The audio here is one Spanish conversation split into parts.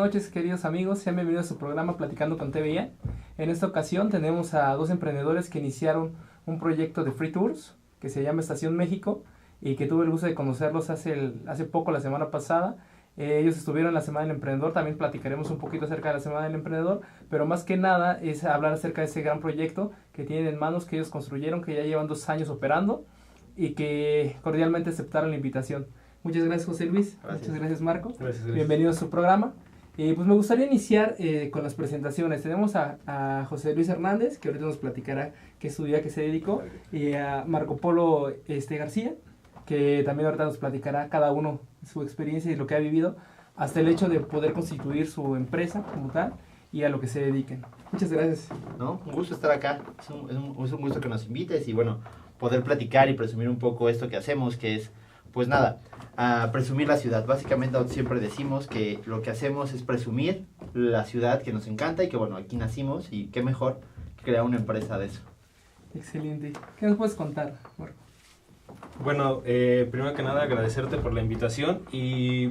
noches, queridos amigos. Sean bienvenidos a su programa Platicando con TVIA. En esta ocasión tenemos a dos emprendedores que iniciaron un proyecto de free tours que se llama Estación México y que tuve el gusto de conocerlos hace poco, la semana pasada. Ellos estuvieron en la Semana del Emprendedor, también platicaremos un poquito acerca de la Semana del Emprendedor, pero más que nada es hablar acerca de ese gran proyecto que tienen en manos, que ellos construyeron, que ya llevan 2 años operando y que cordialmente aceptaron la invitación. Muchas gracias, José Luis. Gracias. Muchas gracias, Marco. Gracias. Bienvenido a su programa. Pues me gustaría iniciar con las presentaciones. Tenemos a José Luis Hernández, que ahorita nos platicará qué estudia, qué se dedicó, y a Marco Polo García, que también ahorita nos platicará cada uno su experiencia y lo que ha vivido, hasta el hecho de poder constituir su empresa como tal y a lo que se dediquen. Muchas gracias. No, un gusto estar acá. Es un gusto que nos invites y bueno, poder platicar y presumir un poco esto que hacemos, que es, pues nada, a presumir la ciudad. Básicamente siempre decimos que lo que hacemos es presumir la ciudad que nos encanta y que bueno, aquí nacimos y qué mejor que crear una empresa de eso. Excelente. ¿Qué nos puedes contar, Marco? Bueno, primero que nada agradecerte por la invitación y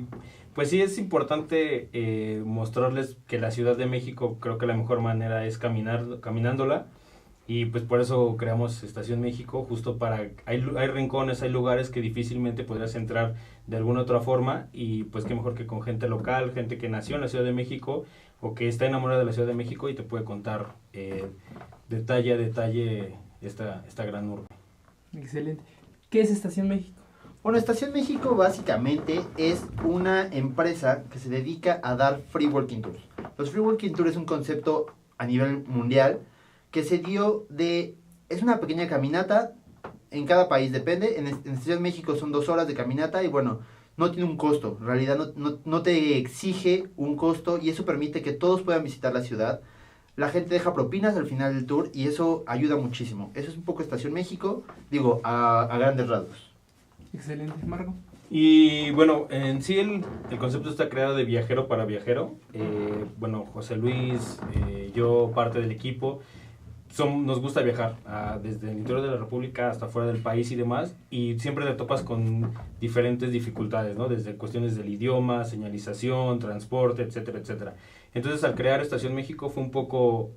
pues sí es importante mostrarles que la Ciudad de México creo que la mejor manera es caminándola y pues por eso creamos Estación México, justo para, hay rincones, hay lugares que difícilmente podrías entrar de alguna otra forma y pues qué mejor que con gente local, gente que nació en la Ciudad de México o que está enamorada de la Ciudad de México y te puede contar detalle a detalle esta gran urbe. Excelente. ¿Qué es Estación México? Bueno, Estación México básicamente es una empresa que se dedica a dar free walking tours. Los free walking tours es un concepto a nivel mundial que se dio es una pequeña caminata, en cada país depende, en Estación México son 2 horas de caminata y bueno, no tiene un costo, en realidad no te exige un costo y eso permite que todos puedan visitar la ciudad. La gente deja propinas al final del tour y eso ayuda muchísimo. Eso es un poco Estación México, digo, a grandes rasgos. Excelente, Marco. Y bueno, en sí el concepto está creado de viajero para viajero. Bueno, José Luis, yo, parte del equipo, nos gusta viajar desde el interior de la República hasta fuera del país y demás, y siempre te topas con diferentes dificultades, ¿no? Desde cuestiones del idioma, señalización, transporte, etcétera, etcétera. Entonces, al crear Estación México fue un poco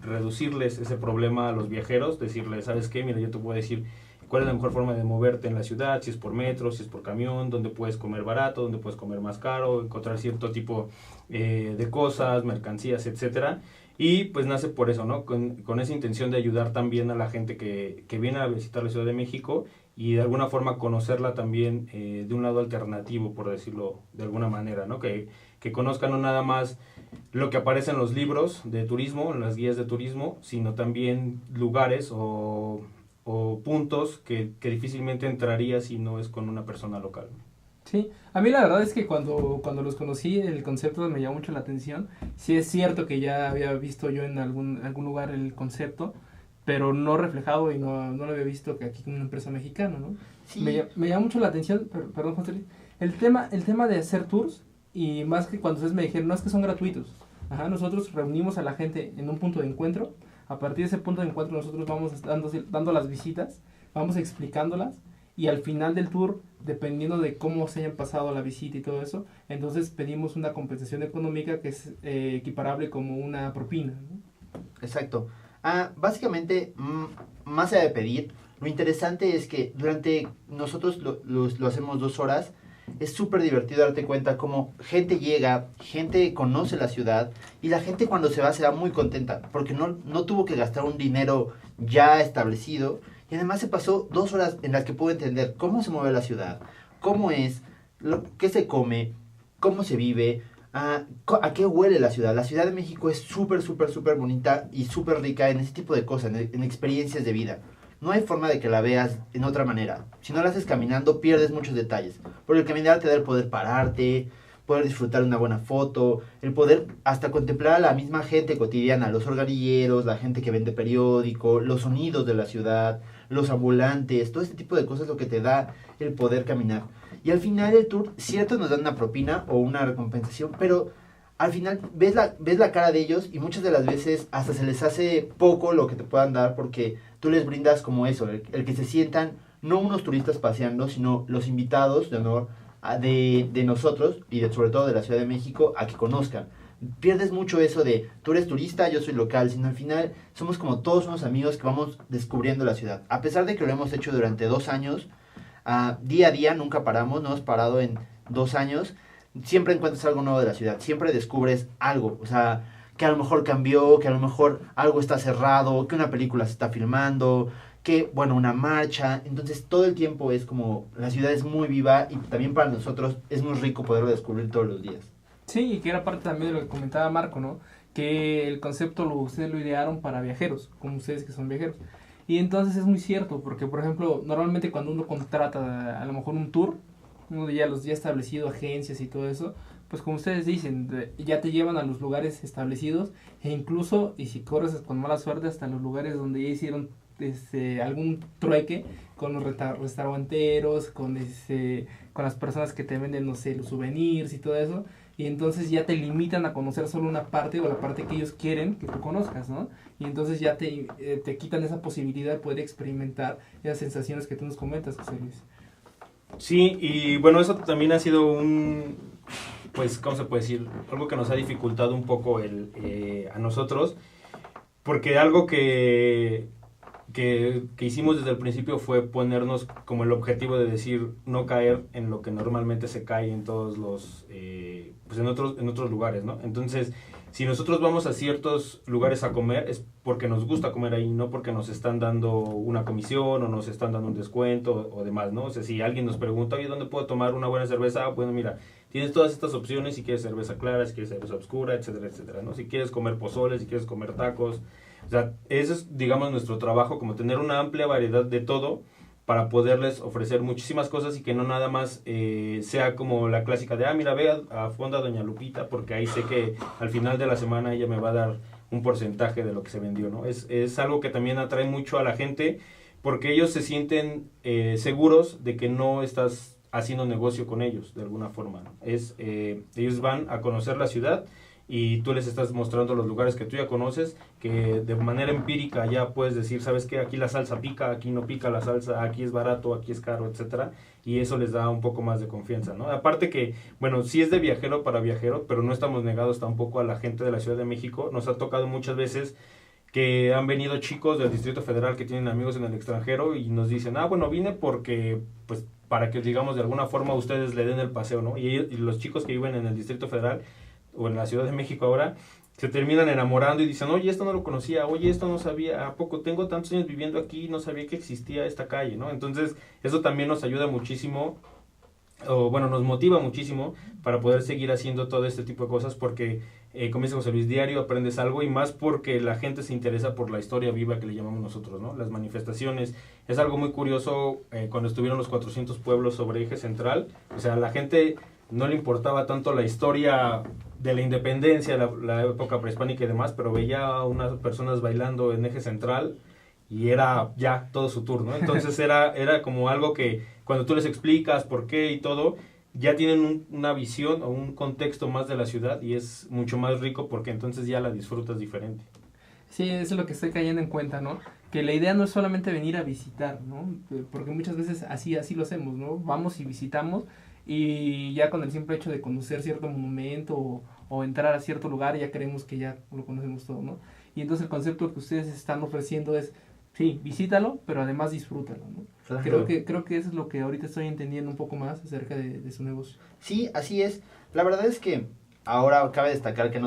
reducirles ese problema a los viajeros, decirles, ¿sabes qué? Mira, yo te puedo decir cuál es la mejor forma de moverte en la ciudad, si es por metro, si es por camión, dónde puedes comer barato, dónde puedes comer más caro, encontrar cierto tipo de cosas, mercancías, etcétera. Y pues nace por eso, ¿no? Con esa intención de ayudar también a la gente que viene a visitar la Ciudad de México y de alguna forma conocerla también de un lado alternativo, por decirlo de alguna manera, ¿no? Que conozcan no nada más lo que aparece en los libros de turismo, en las guías de turismo, sino también lugares o puntos que difícilmente entraría si no es con una persona local. Sí, a mí la verdad es que cuando los conocí el concepto me llamó mucho la atención. Sí es cierto que ya había visto yo en algún lugar el concepto, pero no reflejado y no lo había visto que aquí con una empresa mexicana, ¿no? Sí. Me llama mucho la atención, perdón, José Luis, el tema de hacer tours y más que cuando ustedes me dijeron, no es que son gratuitos. Ajá, nosotros reunimos a la gente en un punto de encuentro. A partir de ese punto de encuentro nosotros vamos dando las visitas, vamos explicándolas y al final del tour, dependiendo de cómo se hayan pasado la visita y todo eso, entonces pedimos una compensación económica que es equiparable como una propina, ¿no? Exacto. Básicamente, más allá de pedir, lo interesante es que durante nosotros lo hacemos 2 horas. Es súper divertido darte cuenta cómo gente llega, gente conoce la ciudad y la gente cuando se va muy contenta porque no tuvo que gastar un dinero ya establecido y además se pasó 2 horas en las que pudo entender cómo se mueve la ciudad, cómo es, qué se come, cómo se vive, a qué huele la ciudad. La Ciudad de México es súper, súper, súper bonita y súper rica en ese tipo de cosas, en experiencias de vida. No hay forma de que la veas en otra manera. Si no la haces caminando, pierdes muchos detalles. Porque el caminar te da el poder pararte, poder disfrutar una buena foto, el poder hasta contemplar a la misma gente cotidiana, los organilleros, la gente que vende periódico, los sonidos de la ciudad, los ambulantes, todo este tipo de cosas es lo que te da el poder caminar. Y al final del tour, cierto nos dan una propina o una recompensación, pero al final ves la cara de ellos y muchas de las veces hasta se les hace poco lo que te puedan dar porque tú les brindas como eso, el que se sientan no unos turistas paseando, sino los invitados de honor de nosotros y sobre todo de la Ciudad de México a que conozcan. Pierdes mucho eso de tú eres turista, yo soy local, sino al final somos como todos unos amigos que vamos descubriendo la ciudad. A pesar de que lo hemos hecho durante 2 años, día a día, nunca paramos, no hemos parado en 2 años, siempre encuentras algo nuevo de la ciudad, siempre descubres algo, o sea, que a lo mejor cambió, que a lo mejor algo está cerrado, que una película se está filmando, que, bueno, una marcha. Entonces todo el tiempo es como, la ciudad es muy viva y también para nosotros es muy rico poderlo descubrir todos los días. Sí, y que era parte también de lo que comentaba Marco, ¿no? Que el concepto ustedes lo idearon para viajeros, como ustedes que son viajeros. Y entonces es muy cierto, porque por ejemplo, normalmente cuando uno contrata a lo mejor un tour, uno de ya los ya establecido, agencias y todo eso, pues como ustedes dicen, ya te llevan a los lugares establecidos e incluso, y si corres con mala suerte, hasta los lugares donde ya hicieron algún trueque con los restauranteros, con las personas que te venden, no sé, los souvenirs y todo eso, y entonces ya te limitan a conocer solo una parte o la parte que ellos quieren que tú conozcas, ¿no? Y entonces ya te quitan esa posibilidad de poder experimentar esas sensaciones que tú nos comentas, José Luis. Sí, y bueno, eso también ha sido pues, ¿cómo se puede decir? Algo que nos ha dificultado un poco a nosotros, porque algo que hicimos desde el principio fue ponernos como el objetivo de decir no caer en lo que normalmente se cae en todos los pues en otros lugares, ¿no? Entonces, si nosotros vamos a ciertos lugares a comer es porque nos gusta comer ahí, no porque nos están dando una comisión o nos están dando un descuento o demás, ¿no? O sea, si alguien nos pregunta, oye, ¿dónde puedo tomar una buena cerveza? Bueno, mira, tienes todas estas opciones, si quieres cerveza clara, si quieres cerveza oscura, etcétera, etcétera, ¿no? Si quieres comer pozole, si quieres comer tacos. O sea, ese es, digamos, nuestro trabajo, como tener una amplia variedad de todo para poderles ofrecer muchísimas cosas y que no nada más sea como la clásica de, mira, ve a Fonda Doña Lupita, porque ahí sé que al final de la semana ella me va a dar un porcentaje de lo que se vendió, ¿no? Es algo que también atrae mucho a la gente porque ellos se sienten seguros de que no estás haciendo negocio con ellos, de alguna forma, ¿no? Ellos van a conocer la ciudad y tú les estás mostrando los lugares que tú ya conoces, que de manera empírica ya puedes decir, ¿sabes qué? Aquí la salsa pica, aquí no pica la salsa, aquí es barato, aquí es caro, etcétera, y eso les da un poco más de confianza, ¿no? Aparte que, bueno, sí es de viajero para viajero, pero no estamos negados tampoco a la gente de la Ciudad de México. Nos ha tocado muchas veces que han venido chicos del Distrito Federal que tienen amigos en el extranjero y nos dicen, bueno, vine porque, pues, para que, digamos, de alguna forma ustedes le den el paseo, ¿no? Y los chicos que viven en el Distrito Federal o en la Ciudad de México ahora, se terminan enamorando y dicen, oye, esto no lo conocía, oye, esto no sabía, ¿a poco tengo tantos años viviendo aquí y no sabía que existía esta calle, ¿no? Entonces, eso también nos ayuda muchísimo, o bueno, nos motiva muchísimo para poder seguir haciendo todo este tipo de cosas porque, como dice José Luis, diario aprendes algo y más porque la gente se interesa por la historia viva que le llamamos nosotros, ¿no? Las manifestaciones, es algo muy curioso cuando estuvieron los 400 pueblos sobre Eje Central, o sea, la gente no le importaba tanto la historia de la independencia, la época prehispánica y demás, pero veía a unas personas bailando en Eje Central y era ya todo su turno. Entonces era como algo que cuando tú les explicas por qué y todo, ya tienen una visión o un contexto más de la ciudad y es mucho más rico porque entonces ya la disfrutas diferente. Sí, eso es lo que estoy cayendo en cuenta, ¿no? Que la idea no es solamente venir a visitar, ¿no? Porque muchas veces así lo hacemos, ¿no? Vamos y visitamos y ya con el simple hecho de conocer cierto monumento o entrar a cierto lugar ya creemos que ya lo conocemos todo, ¿no? Y entonces el concepto que ustedes están ofreciendo es, sí, visítalo, pero además disfrútalo, ¿no? Claro. Creo que eso es lo que ahorita estoy entendiendo un poco más acerca de su negocio. Sí, así es. La verdad es que ahora cabe destacar que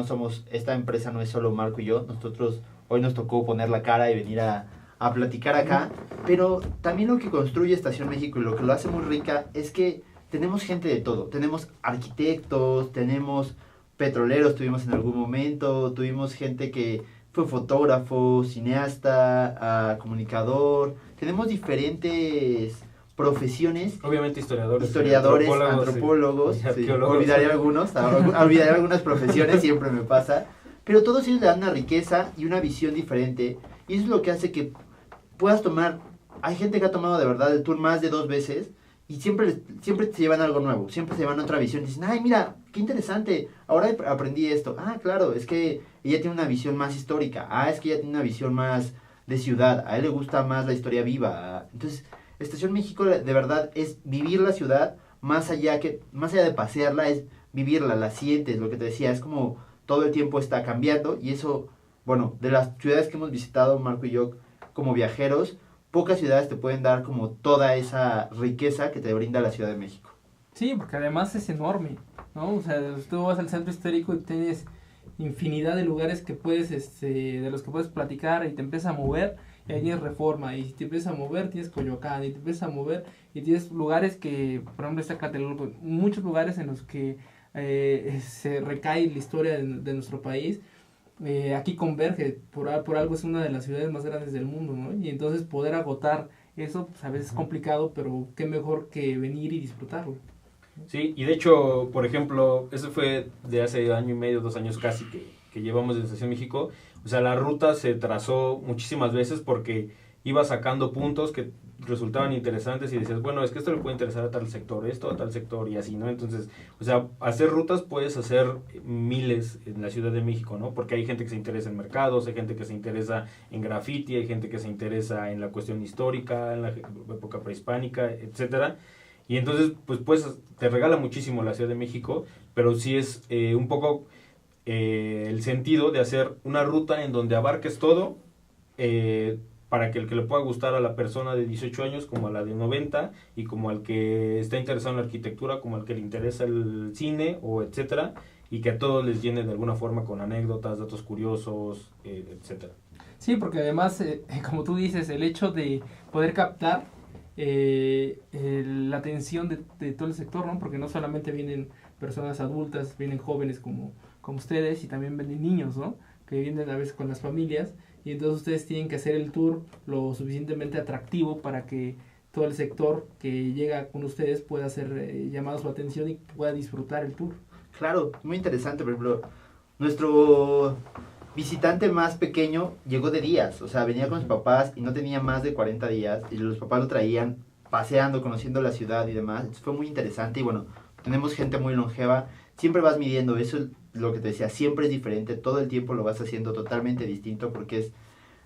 esta empresa no es solo Marco y yo, nosotros hoy nos tocó poner la cara y venir a platicar acá, pero también lo que construye Estación México y lo que lo hace muy rica es que tenemos gente de todo, tenemos arquitectos, tenemos petroleros, tuvimos en algún momento, tuvimos gente que fue fotógrafo, cineasta, comunicador, tenemos diferentes profesiones. Obviamente historiadores, antropólogos, sí, olvidaré algunas profesiones, siempre me pasa, pero todos ellos le dan una riqueza y una visión diferente, y eso es lo que hace que puedas tomar, hay gente que ha tomado de verdad el tour más de 2 veces, y siempre se llevan algo nuevo, siempre se llevan otra visión, y dicen, ay, mira, qué interesante, ahora aprendí esto, claro, es que ella tiene una visión más histórica, es que ella tiene una visión más de ciudad, a él le gusta más la historia viva, entonces, Estación México de verdad es vivir la ciudad más allá de pasearla, es vivirla, la sientes, lo que te decía, es como todo el tiempo está cambiando, y eso, bueno, de las ciudades que hemos visitado, Marco y yo, como viajeros, pocas ciudades te pueden dar como toda esa riqueza que te brinda la Ciudad de México. Sí, porque además es enorme, ¿no? O sea, tú vas al centro histórico y tienes infinidad de lugares que puedes, de los que puedes platicar, y te empiezas a mover, y ahí tienes Reforma, y si te empiezas a mover tienes Coyoacán, y te empiezas a mover, y tienes lugares que, por ejemplo, está Tlatelolco, muchos lugares en los que se recae la historia de nuestro país. Aquí converge, por algo es una de las ciudades más grandes del mundo, ¿no? Y entonces poder agotar eso, pues a veces es complicado, pero qué mejor que venir y disfrutarlo. Sí, y de hecho, por ejemplo, eso fue de hace año y medio, 2 años casi que llevamos de Estación México. O sea, la ruta se trazó muchísimas veces porque iba sacando puntos que resultaban interesantes y decías, bueno, es que esto le puede interesar a tal sector, esto a tal sector y así, ¿no? Entonces, o sea, hacer rutas puedes hacer miles en la Ciudad de México, ¿no? Porque hay gente que se interesa en mercados, hay gente que se interesa en graffiti, hay gente que se interesa en la cuestión histórica, en la época prehispánica, etcétera. Y entonces, pues te regala muchísimo la Ciudad de México, pero sí es un poco el sentido de hacer una ruta en donde abarques todo, para que el que le pueda gustar a la persona de 18 años como a la de 90, y como al que está interesado en la arquitectura, como al que le interesa el cine, o etcétera, y que a todos les llene de alguna forma con anécdotas, datos curiosos, etcétera. Sí, porque además, como tú dices, el hecho de poder captar la atención de todo el sector, ¿no? Porque no solamente vienen personas adultas, vienen jóvenes como ustedes, y también vienen niños, ¿no? Que vienen a veces con las familias, y entonces ustedes tienen que hacer el tour lo suficientemente atractivo para que todo el sector que llega con ustedes pueda ser llamado su atención y pueda disfrutar el tour. Claro, muy interesante. Por ejemplo, nuestro visitante más pequeño llegó de días, o sea, venía con sus papás y no tenía más de 40 días, y los papás lo traían paseando, conociendo la ciudad y demás. Fue muy interesante, y bueno, tenemos gente muy longeva, siempre vas midiendo, eso es lo que te decía, siempre es diferente, todo el tiempo lo vas haciendo totalmente distinto, porque es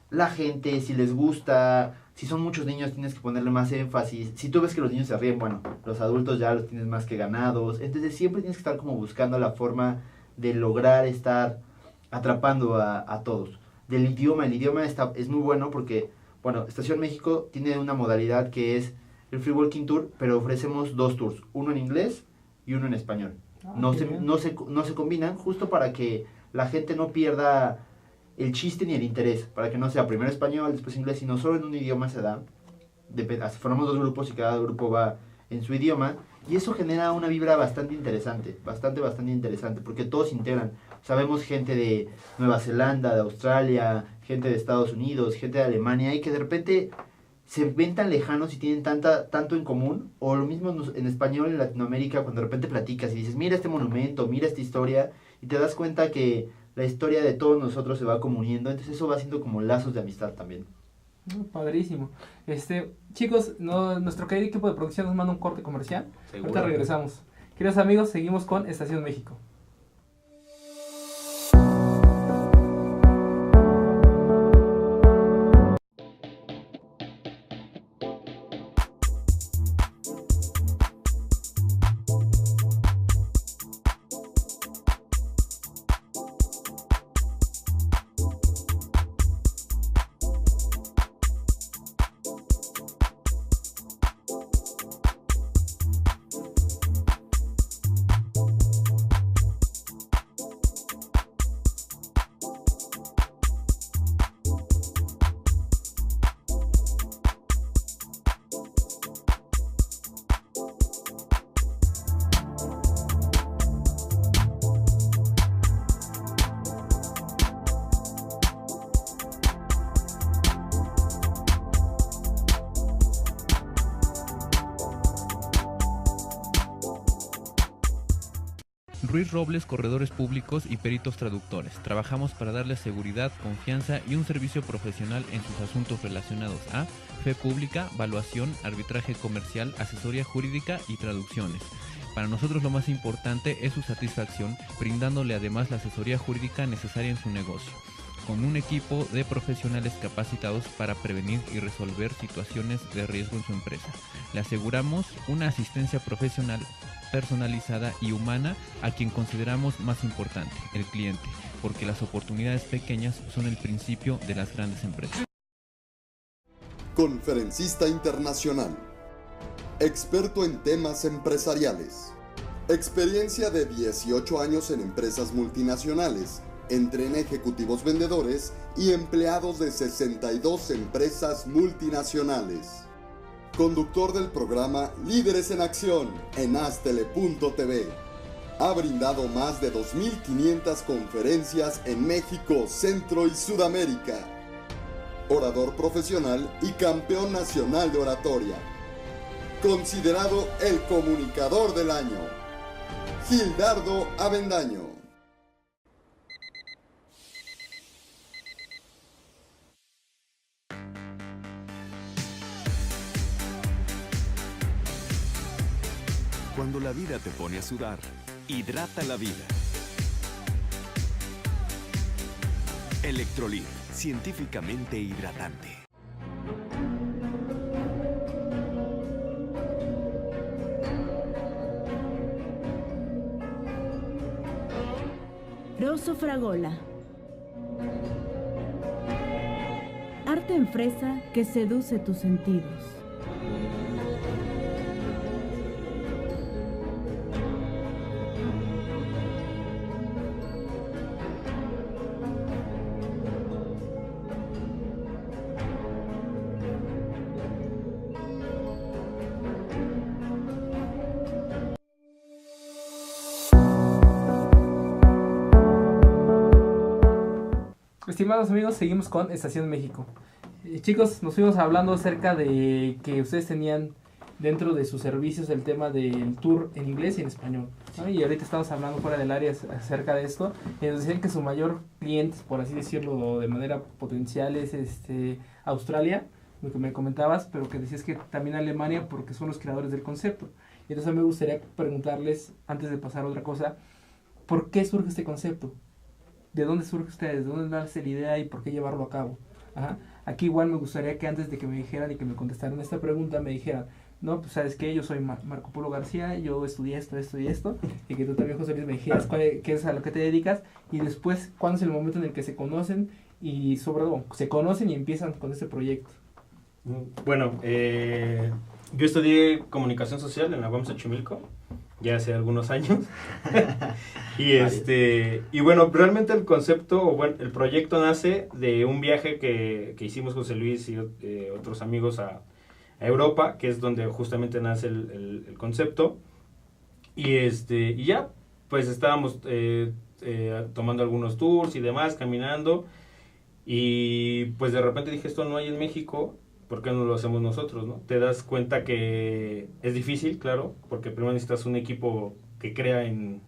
la gente, si les gusta, si son muchos niños tienes que ponerle más énfasis, si tú ves que los niños se ríen, bueno, los adultos ya los tienes más que ganados, entonces siempre tienes que estar como buscando la forma de lograr estar atrapando a todos. Del idioma, el idioma es muy bueno porque, bueno, Estación México tiene una modalidad que es el Free Walking Tour, pero ofrecemos 2 tours, uno en inglés y uno en español. No se combinan, justo para que la gente no pierda el chiste ni el interés, para que no sea primero español, después inglés, sino solo en un idioma se da. Formamos 2 grupos y cada grupo va en su idioma, y eso genera una vibra bastante interesante, bastante interesante, porque todos se integran. Sabemos gente de Nueva Zelanda, de Australia, gente de Estados Unidos, gente de Alemania, y que de repente se ven tan lejanos y tienen tanto en común, o lo mismo en español en Latinoamérica, cuando de repente platicas y dices, mira este monumento, mira esta historia, y te das cuenta que la historia de todos nosotros se va como uniendo, entonces eso va haciendo como lazos de amistad también. Padrísimo. Chicos, nuestro querido equipo de producción nos manda un corte comercial. ¿Seguro? Ahorita regresamos. Queridos amigos, seguimos con Estación México. Ruiz Robles, Corredores Públicos y Peritos Traductores. Trabajamos para darles seguridad, confianza y un servicio profesional en sus asuntos relacionados a fe pública, valuación, arbitraje comercial, asesoría jurídica y traducciones. Para nosotros lo más importante es su satisfacción, brindándole además la asesoría jurídica necesaria en su negocio. con un equipo de profesionales capacitados para prevenir y resolver situaciones de riesgo en su empresa. Le aseguramos una asistencia profesional personalizada y humana a quien consideramos más importante, el cliente, porque las oportunidades pequeñas son el principio de las grandes empresas. Conferencista internacional, experto en temas empresariales, experiencia de 18 años en empresas multinacionales, entrena ejecutivos vendedores y empleados de 62 empresas multinacionales. Conductor del programa Líderes en Acción en Astele.tv. Ha brindado más de 2.500 conferencias en México, Centro y Sudamérica. Orador profesional y campeón nacional de oratoria. Considerado el comunicador del año. Gildardo Avendaño. Cuando la vida te pone a sudar, hidrata la vida. Electrolit, científicamente hidratante. Rosso Fragola. Arte en fresa que seduce tus sentidos. Estimados amigos, seguimos con Estación México. Chicos, nos fuimos hablando acerca de que ustedes tenían dentro de sus servicios el tema del tour en inglés y en español, ¿no? Y ahorita estamos hablando fuera del área acerca de esto. Y nos decían que su mayor cliente, por así decirlo, de manera potencial es Australia, lo que me comentabas, pero que decías que también Alemania porque son los creadores del concepto. Y entonces me gustaría preguntarles, antes de pasar a otra cosa, ¿por qué surge este concepto? ¿De dónde surge ustedes? ¿De dónde nace la idea y por qué llevarlo a cabo? Ajá. Aquí igual me gustaría que antes de que me dijeran y que me contestaran esta pregunta, me dijeran, no, pues sabes qué, yo soy Marco Polo García, yo estudié esto y esto, y que tú también, José Luis, me dijeras qué es a lo que te dedicas, y después, cuándo es el momento en el que se conocen, y sobre todo, se conocen y empiezan con este proyecto. Bueno, yo estudié comunicación social en la UAM Xochimilco, ya hace algunos años. y bueno, realmente el concepto, o bueno, el proyecto nace de un viaje que hicimos José Luis y otros amigos a Europa, que es donde justamente nace el concepto. Y ya, pues estábamos tomando algunos tours y demás, caminando, y pues de repente dije, esto no hay en México, ¿por qué no lo hacemos nosotros, no? Te das cuenta que es difícil, claro, porque primero necesitas un equipo que crea en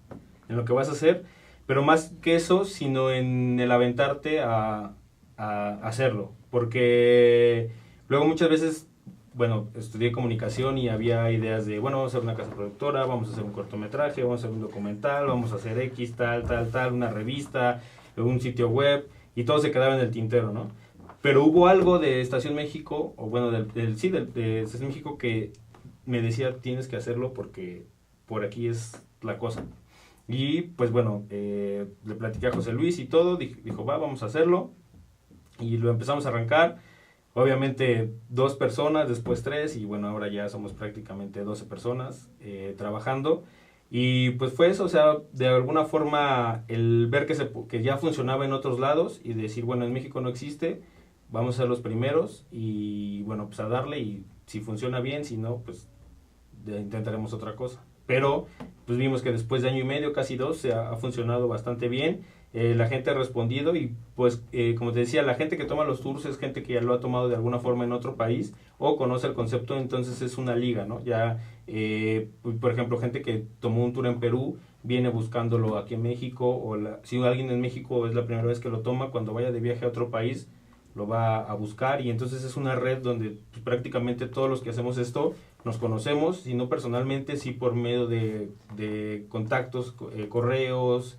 lo que vas a hacer, pero más que eso, sino en el aventarte a hacerlo, porque luego muchas veces, bueno, estudié comunicación y había ideas de, bueno, vamos a hacer una casa productora, vamos a hacer un cortometraje, vamos a hacer un documental, vamos a hacer X, tal, una revista, un sitio web, y todo se quedaba en el tintero, ¿no? Pero hubo algo de Estación México, o bueno, de Estación México que me decía, tienes que hacerlo porque por aquí es la cosa. Y pues bueno, le platiqué a José Luis y todo, dijo, vamos a hacerlo. Y lo empezamos a arrancar. Obviamente 2 personas, después 3, y bueno, ahora ya somos prácticamente 12 personas trabajando. Y pues fue eso, o sea, de alguna forma el ver que ya funcionaba en otros lados y decir, bueno, en México no existe, vamos a ser los primeros y bueno, pues a darle, y si funciona bien, si no, pues intentaremos otra cosa. Pero pues vimos que después de año y medio, casi 2, ha funcionado bastante bien. La gente ha respondido y pues como te decía, la gente que toma los tours es gente que ya lo ha tomado de alguna forma en otro país o conoce el concepto, entonces es una liga, ¿no? Ya, por ejemplo, gente que tomó un tour en Perú viene buscándolo aquí en México, o si alguien en México es la primera vez que lo toma, cuando vaya de viaje a otro país lo va a buscar, y entonces es una red donde pues, prácticamente todos los que hacemos esto nos conocemos, si no personalmente, sí por medio de contactos, correos,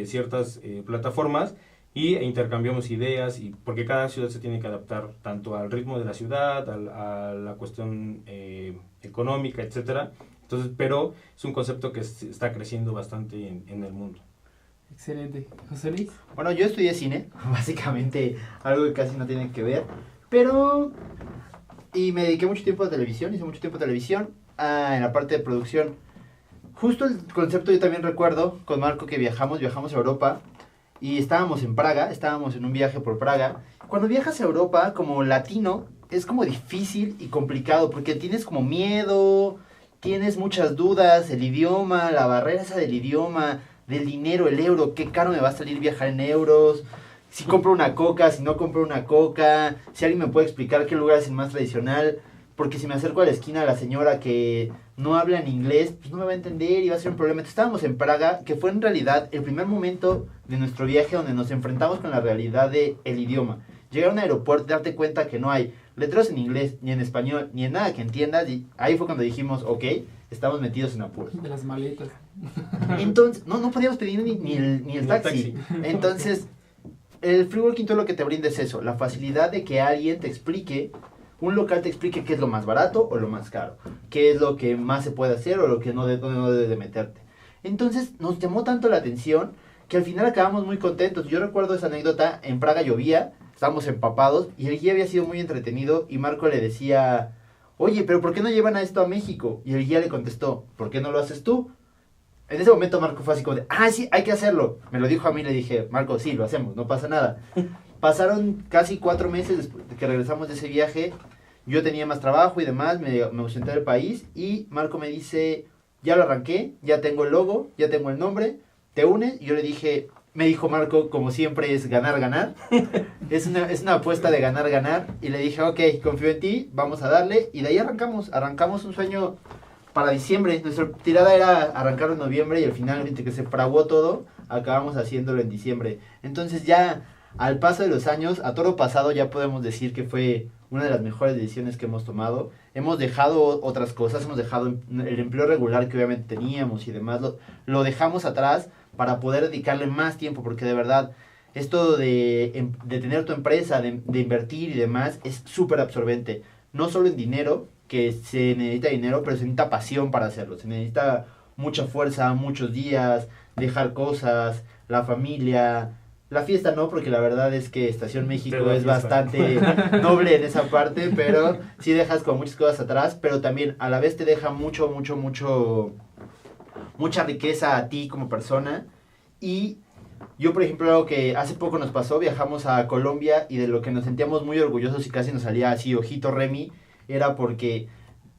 ciertas plataformas, y intercambiamos ideas, y porque cada ciudad se tiene que adaptar tanto al ritmo de la ciudad, a la cuestión económica, etcétera. Entonces, pero es un concepto que está creciendo bastante en el mundo. Excelente. ¿José Luis? Bueno, yo estudié cine, básicamente algo que casi no tiene que ver, pero... Y me dediqué mucho tiempo a televisión, hice mucho tiempo a televisión, en la parte de producción. Justo el concepto yo también recuerdo, con Marco, que viajamos a Europa, y estábamos en Praga, estábamos en un viaje por Praga. Cuando viajas a Europa, como latino, es como difícil y complicado, porque tienes como miedo, tienes muchas dudas, el idioma, la barrera esa del idioma, del dinero, el euro, qué caro me va a salir viajar en euros, si compro una coca, si no compro una coca, si alguien me puede explicar qué lugar es el más tradicional, porque si me acerco a la esquina a la señora que no habla en inglés, pues no me va a entender y va a ser un problema. Entonces, estábamos en Praga, que fue en realidad el primer momento de nuestro viaje donde nos enfrentamos con la realidad del idioma. Llegar a un aeropuerto, darte cuenta que no hay letreros en inglés, ni en español, ni en nada que entiendas, y ahí fue cuando dijimos, ok, estamos metidos en apuros. De las maletas. Entonces, no podíamos pedir ni el taxi. Entonces, el Free Walking Tour lo que te brinda es eso, la facilidad de que alguien te explique, un local te explique qué es lo más barato o lo más caro, qué es lo que más se puede hacer o lo que donde no debes de meterte. Entonces, nos llamó tanto la atención que al final acabamos muy contentos. Yo recuerdo esa anécdota, en Praga llovía, estábamos empapados y el guía había sido muy entretenido y Marco le decía, oye, pero ¿por qué no llevan a esto a México? Y el guía le contestó, ¿por qué no lo haces tú? En ese momento Marco fue así como de, sí, hay que hacerlo. Me lo dijo a mí, le dije, Marco, sí, lo hacemos, no pasa nada. Pasaron casi 4 meses después de que regresamos de ese viaje. Yo tenía más trabajo y demás, me ausenté del país y Marco me dice, ya lo arranqué, ya tengo el logo, ya tengo el nombre, ¿te unes? Y yo le dije, me dijo Marco, como siempre es ganar, ganar. es una apuesta de ganar, ganar. Y le dije, ok, confío en ti, vamos a darle. Y de ahí arrancamos un sueño para diciembre. Nuestra tirada era arrancarlo en noviembre y al final, entre que se fraguó todo, acabamos haciéndolo en diciembre. Entonces ya, al paso de los años, a toro pasado, ya podemos decir que fue una de las mejores decisiones que hemos tomado. Hemos dejado otras cosas, hemos dejado el empleo regular que obviamente teníamos y demás, lo dejamos atrás para poder dedicarle más tiempo, porque de verdad, esto de tener tu empresa, de invertir y demás, es súper absorbente. No solo en dinero, que se necesita dinero, pero se necesita pasión para hacerlo. Se necesita mucha fuerza, muchos días, dejar cosas, la familia. La fiesta no, porque la verdad es que Estación México es bastante noble en esa parte, pero sí dejas con muchas cosas atrás, pero también a la vez te deja mucha riqueza a ti como persona. Y yo, por ejemplo, algo que hace poco nos pasó, viajamos a Colombia y de lo que nos sentíamos muy orgullosos y casi nos salía así ojito Remy, era porque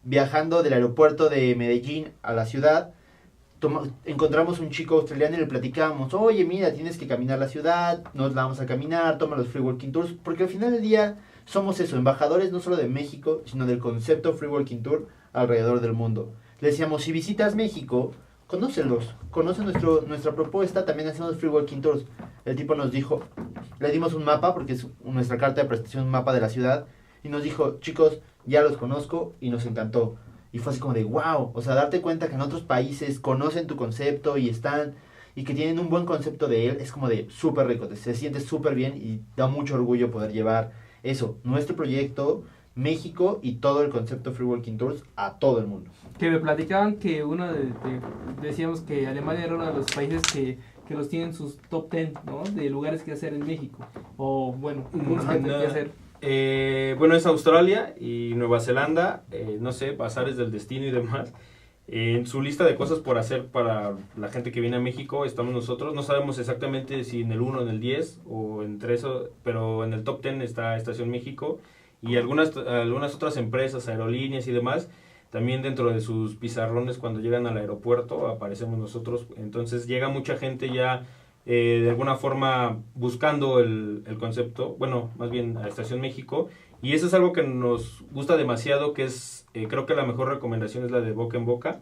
viajando del aeropuerto de Medellín a la ciudad, encontramos un chico australiano y le platicábamos, oye, mira, tienes que caminar la ciudad, nos la vamos a caminar, toma los Free Walking Tours, porque al final del día somos eso, embajadores no solo de México, sino del concepto Free Walking Tour alrededor del mundo. Le decíamos, si visitas México, conócelos, conoce nuestra propuesta, también hacemos Free Walking Tours. El tipo nos dijo, le dimos un mapa, porque es nuestra carta de presentación, un mapa de la ciudad, y nos dijo, chicos, ya los conozco, y nos encantó. Y fue así como de wow, o sea, darte cuenta que en otros países conocen tu concepto y que tienen un buen concepto de él, es como de súper rico, se siente súper bien y da mucho orgullo poder llevar eso, nuestro proyecto, México y todo el concepto Free Walking Tours a todo el mundo. Que me platicaban que decíamos que Alemania era uno de los países que los tienen sus top 10, ¿no? De lugares que hacer en México, o bueno, algunos que hacer. Bueno, es Australia y Nueva Zelanda, no sé, bazares del destino y demás. En su lista de cosas por hacer para la gente que viene a México estamos nosotros. No sabemos exactamente si en el 1, en el 10 o entre eso, pero en el top 10 está Estación México y algunas otras empresas, aerolíneas y demás. También dentro de sus pizarrones cuando llegan al aeropuerto aparecemos nosotros. Entonces llega mucha gente ya de alguna forma buscando el concepto, bueno, más bien a Estación México, y eso es algo que nos gusta demasiado, que es, creo que la mejor recomendación es la de boca en boca,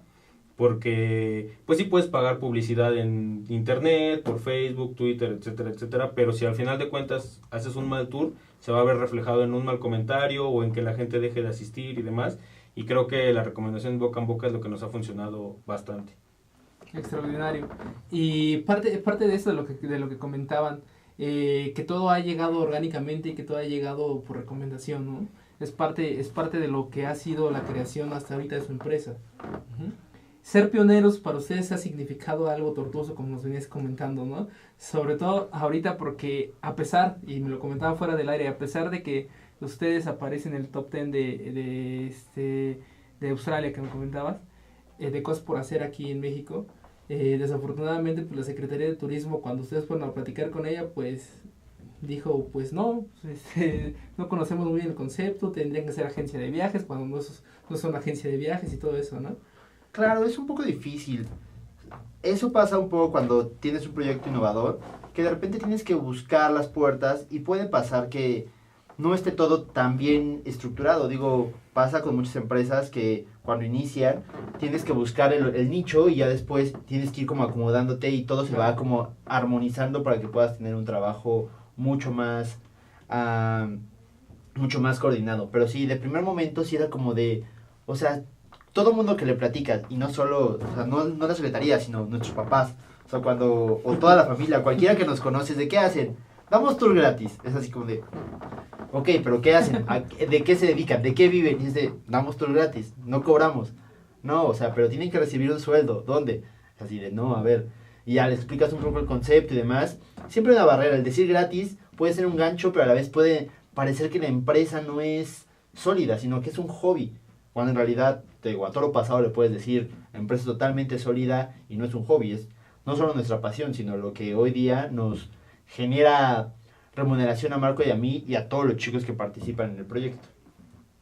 porque pues sí puedes pagar publicidad en internet, por Facebook, Twitter, etcétera, etcétera, pero si al final de cuentas haces un mal tour, se va a ver reflejado en un mal comentario o en que la gente deje de asistir y demás, y creo que la recomendación boca en boca es lo que nos ha funcionado bastante. Extraordinario. Y parte de eso, de lo que comentaban, que todo ha llegado orgánicamente y que todo ha llegado por recomendación, ¿no? Es parte de lo que ha sido la creación hasta ahorita de su empresa. Uh-huh. Ser pioneros para ustedes ha significado algo tortuoso, como nos venías comentando, ¿no? Sobre todo ahorita porque a pesar, y me lo comentaba fuera del aire, a pesar de que ustedes aparecen en el top 10 de Australia, que me comentabas, de cosas por hacer aquí en México, desafortunadamente pues la Secretaría de Turismo, cuando ustedes fueron a platicar con ella, pues dijo, pues no, no conocemos muy bien el concepto, tendrían que ser agencia de viajes, cuando no son agencia de viajes y todo eso, ¿no? Claro, es un poco difícil. Eso pasa un poco cuando tienes un proyecto innovador, que de repente tienes que buscar las puertas y puede pasar que no esté todo tan bien estructurado. Digo, pasa con muchas empresas que cuando inician tienes que buscar el nicho y ya después tienes que ir como acomodándote y todo se va como armonizando para que puedas tener un trabajo mucho más coordinado. Pero sí, de primer momento sí era como de, o sea, todo mundo que le platicas, y no solo, o sea, no la secretaría, sino nuestros papás, o sea, o toda la familia, cualquiera que nos conoces, ¿de qué hacen? Damos tour gratis. Es así como de, ok, pero ¿qué hacen? ¿De qué se dedican? ¿De qué viven? Y es de, damos tour gratis, no cobramos. No, o sea, pero tienen que recibir un sueldo. ¿Dónde? Es así de, no, a ver. Y ya le explicas un poco el concepto y demás. Siempre una barrera, el decir gratis puede ser un gancho, pero a la vez puede parecer que la empresa no es sólida, sino que es un hobby. Cuando en realidad, a toro pasado le puedes decir, empresa totalmente sólida y no es un hobby, es no solo nuestra pasión, sino lo que hoy día nos genera remuneración a Marco y a mí y a todos los chicos que participan en el proyecto.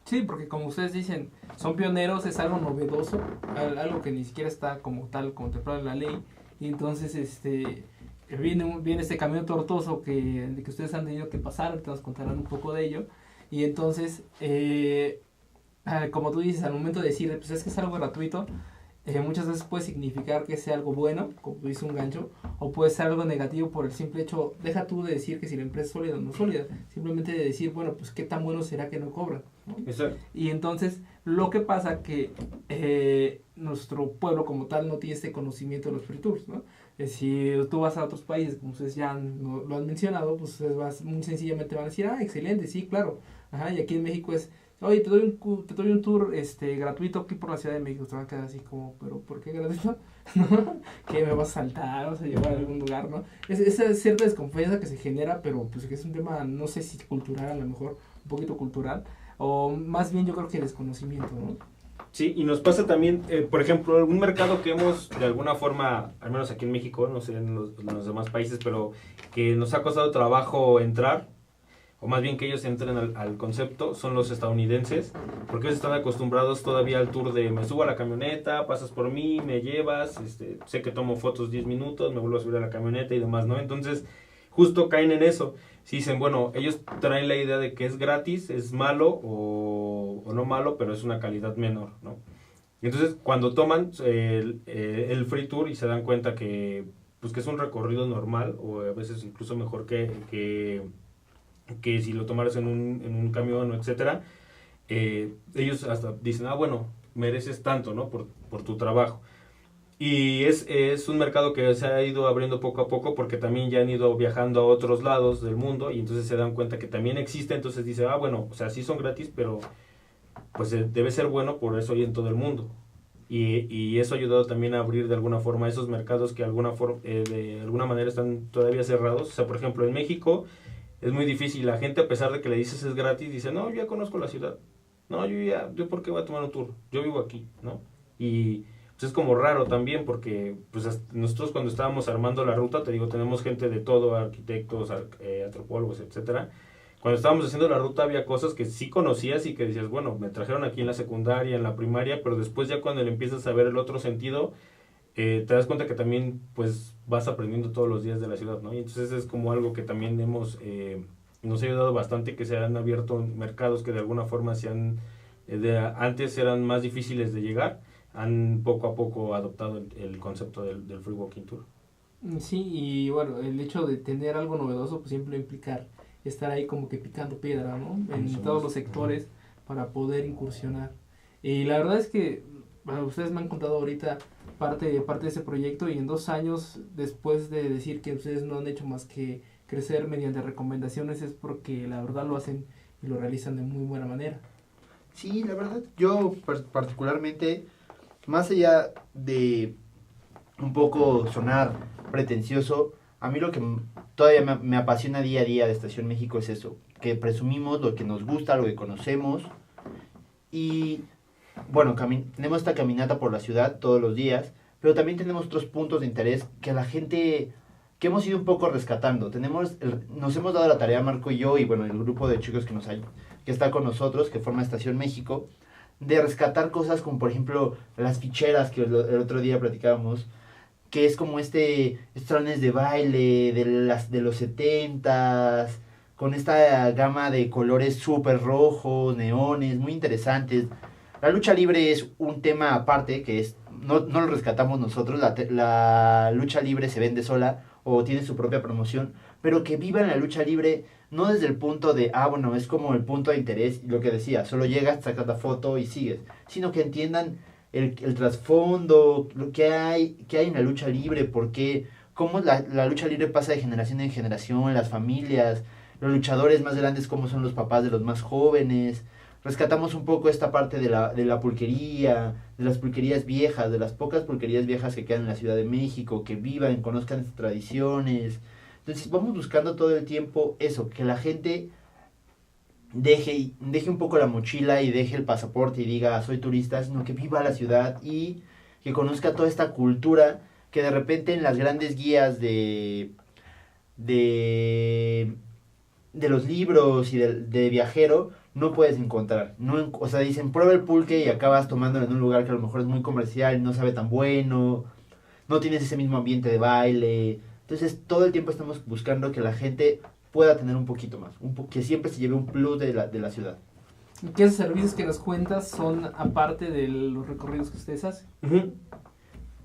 Sí, porque como ustedes dicen, son pioneros, es algo novedoso, algo que ni siquiera está como tal contemplado en la ley, y entonces viene este camino tortuoso que ustedes han tenido que pasar, ahorita nos contarán un poco de ello, y entonces como tú dices, al momento de decir, pues es que es algo gratuito, muchas veces puede significar que sea algo bueno, como tú dices, un gancho, o puede ser algo negativo por el simple hecho, deja tú de decir que si la empresa es sólida o no sólida, simplemente de decir, bueno, pues qué tan bueno será que no cobran, ¿no? Exacto. Y entonces, lo que pasa que nuestro pueblo como tal no tiene este conocimiento de los free tours, ¿no? Si tú vas a otros países, como ustedes ya lo han mencionado, pues muy sencillamente van a decir, excelente, sí, claro, ajá, y aquí en México es, oye, te doy un tour gratuito aquí por la Ciudad de México. Te van a quedar así como, ¿pero por qué gratuito? ¿Qué me vas a saltar? ¿Vas a llevar a algún lugar? ¿No? Esa cierta desconfianza que se genera, pero pues que es un tema, no sé si cultural, a lo mejor un poquito cultural, o más bien yo creo que desconocimiento, ¿no? Sí, y nos pasa también, por ejemplo, un mercado que hemos de alguna forma, al menos aquí en México, no sé en los demás países, pero que nos ha costado trabajo entrar, o más bien que ellos entren al concepto, son los estadounidenses, porque ellos están acostumbrados todavía al tour de me subo a la camioneta, pasas por mí, me llevas, sé que tomo fotos 10 minutos, me vuelvo a subir a la camioneta y demás, ¿no? Entonces, justo caen en eso. Si dicen, bueno, ellos traen la idea de que es gratis, es malo o no malo, pero es una calidad menor, ¿no? Y entonces, cuando toman el free tour y se dan cuenta que, pues, que es un recorrido normal, o a veces incluso mejor que si lo tomaras en un camión, etcétera, ellos hasta dicen, bueno, mereces tanto, ¿no? Por tu trabajo. Y es un mercado que se ha ido abriendo poco a poco porque también ya han ido viajando a otros lados del mundo y entonces se dan cuenta que también existe, entonces dice, bueno, o sea, sí son gratis, pero pues debe ser bueno, por eso hay en todo el mundo. Y eso ha ayudado también a abrir de alguna forma esos mercados que de alguna manera están todavía cerrados. O sea, por ejemplo, en México es muy difícil. La gente, a pesar de que le dices es gratis, dice, no, yo ya conozco la ciudad. No, yo por qué voy a tomar un tour. Yo vivo aquí, ¿no? Y pues es como raro también porque pues nosotros cuando estábamos armando la ruta, te digo, tenemos gente de todo, arquitectos, antropólogos, etcétera. Cuando estábamos haciendo la ruta había cosas que sí conocías y que decías, bueno, me trajeron aquí en la secundaria, en la primaria, pero después ya cuando le empiezas a ver el otro sentido, te das cuenta que también pues vas aprendiendo todos los días de la ciudad, ¿no? Y entonces es como algo que también nos ha ayudado bastante, que se han abierto mercados que de alguna forma antes eran más difíciles de llegar, han poco a poco adoptado el concepto del Free Walking Tour. Sí, y bueno, el hecho de tener algo novedoso pues siempre implicar estar ahí como que picando piedra, ¿no? En todos los sectores para poder incursionar. Y la verdad es que ustedes me han contado ahorita parte de ese proyecto y en 2 años después de decir que ustedes no han hecho más que crecer mediante recomendaciones es porque la verdad lo hacen y lo realizan de muy buena manera. Sí, la verdad, yo particularmente, más allá de un poco sonar pretencioso, a mí lo que todavía me apasiona día a día de Estación México es eso, que presumimos lo que nos gusta, lo que conocemos, y bueno, tenemos esta caminata por la ciudad todos los días, pero también tenemos otros puntos de interés que la gente, que hemos ido un poco rescatando. Nos hemos dado la tarea, Marco y yo, y bueno, el grupo de chicos que está con nosotros, que forma Estación México, de rescatar cosas como por ejemplo las ficheras que el otro día platicábamos, que es como estos salones de baile de los 70s, con esta gama de colores súper rojos, neones, muy interesantes. La lucha libre es un tema aparte, no lo rescatamos nosotros, la lucha libre se vende sola o tiene su propia promoción, pero que vivan la lucha libre no desde el punto de, bueno, es como el punto de interés, lo que decía, solo llegas, sacas la foto y sigues, sino que entiendan el trasfondo, lo que hay en la lucha libre, cómo la lucha libre pasa de generación en generación, las familias, los luchadores más grandes, cómo son los papás de los más jóvenes. Rescatamos un poco esta parte de la pulquería, de las pulquerías viejas, de las pocas pulquerías viejas que quedan en la Ciudad de México, que vivan, conozcan estas tradiciones. Entonces vamos buscando todo el tiempo eso, que la gente deje un poco la mochila y deje el pasaporte y diga soy turista, sino que viva la ciudad y que conozca toda esta cultura que de repente en las grandes guías de los libros y de viajero no puedes encontrar. O sea, dicen prueba el pulque y acabas tomándolo en un lugar que a lo mejor es muy comercial, no sabe tan bueno, no tienes ese mismo ambiente de baile. Entonces todo el tiempo estamos buscando que la gente pueda tener un poquito más, que siempre se lleve un plus de la ciudad. ¿Qué esos servicios que nos cuentas son aparte de los recorridos que ustedes hacen? Uh-huh.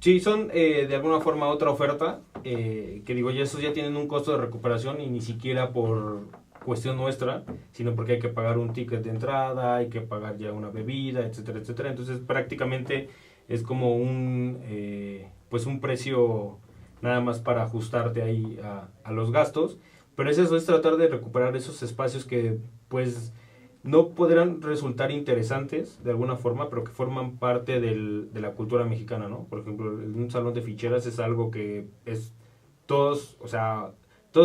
Sí, son de alguna forma otra oferta, que digo, ya esos ya tienen un costo de recuperación y ni siquiera por cuestión nuestra, sino porque hay que pagar un ticket de entrada, hay que pagar ya una bebida, etcétera, etcétera. Entonces prácticamente es como un precio nada más para ajustarte ahí a los gastos, pero eso es tratar de recuperar esos espacios que pues no podrán resultar interesantes de alguna forma, pero que forman parte de la cultura mexicana, ¿no? Por ejemplo, un salón de ficheras es algo que es todos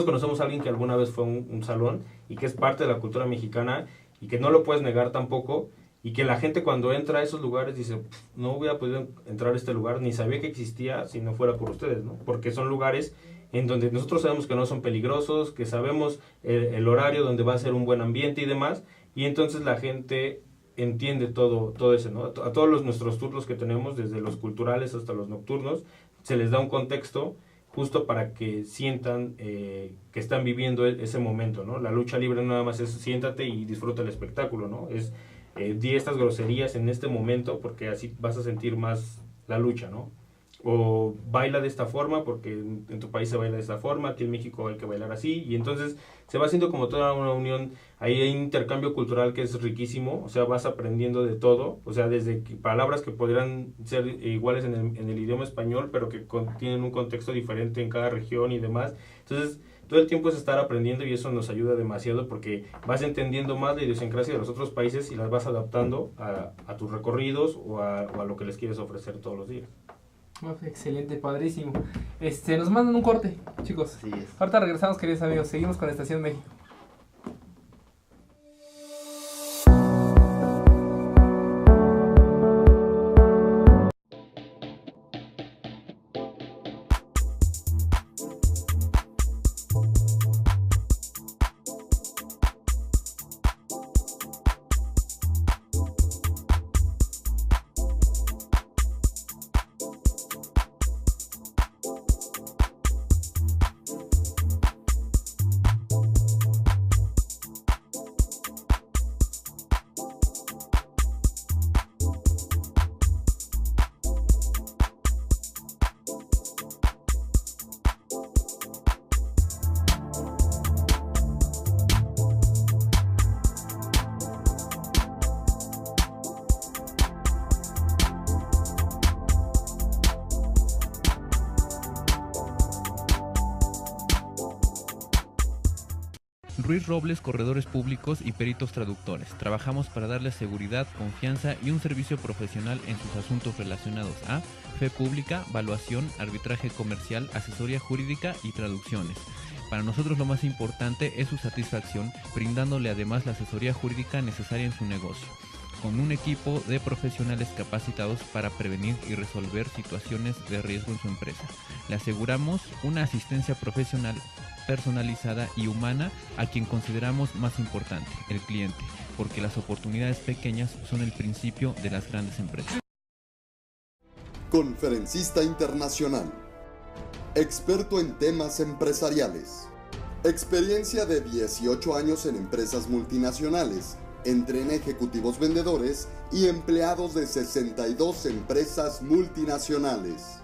conocemos a alguien que alguna vez fue un salón y que es parte de la cultura mexicana y que no lo puedes negar tampoco, y que la gente cuando entra a esos lugares dice, no hubiera podido entrar a este lugar, ni sabía que existía si no fuera por ustedes, ¿no? Porque son lugares en donde nosotros sabemos que no son peligrosos, que sabemos el horario donde va a ser un buen ambiente y demás, y entonces la gente entiende todo eso, ¿no? A todos nuestros turnos que tenemos, desde los culturales hasta los nocturnos, se les da un contexto justo para que sientan que están viviendo ese momento, ¿no? La lucha libre no nada más es siéntate y disfruta el espectáculo, ¿no? Es di estas groserías en este momento porque así vas a sentir más la lucha, ¿no? O baila de esta forma porque en tu país se baila de esta forma, aquí en México hay que bailar así, y entonces se va haciendo como toda una unión. Ahí hay un intercambio cultural que es riquísimo, o sea, vas aprendiendo de todo, o sea, desde palabras que podrían ser iguales en el idioma español, pero que tienen un contexto diferente en cada región y demás. Entonces todo el tiempo es estar aprendiendo, y eso nos ayuda demasiado porque vas entendiendo más la idiosincrasia de los otros países y las vas adaptando a tus recorridos o a lo que les quieres ofrecer todos los días. Excelente, padrísimo. Nos mandan un corte, chicos. Así es. Ahorita regresamos, queridos amigos. Seguimos con Estación México. Ruiz Robles, corredores públicos y peritos traductores. Trabajamos para darles seguridad, confianza y un servicio profesional en sus asuntos relacionados a fe pública, valuación, arbitraje comercial, asesoría jurídica y traducciones. Para nosotros lo más importante es su satisfacción, brindándole además la asesoría jurídica necesaria en su negocio, con un equipo de profesionales capacitados para prevenir y resolver situaciones de riesgo en su empresa. Le aseguramos una asistencia profesional personalizada y humana a quien consideramos más importante, el cliente, porque las oportunidades pequeñas son el principio de las grandes empresas. Conferencista internacional. Experto en temas empresariales. Experiencia de 18 años en empresas multinacionales, entre ejecutivos vendedores y empleados de 62 empresas multinacionales.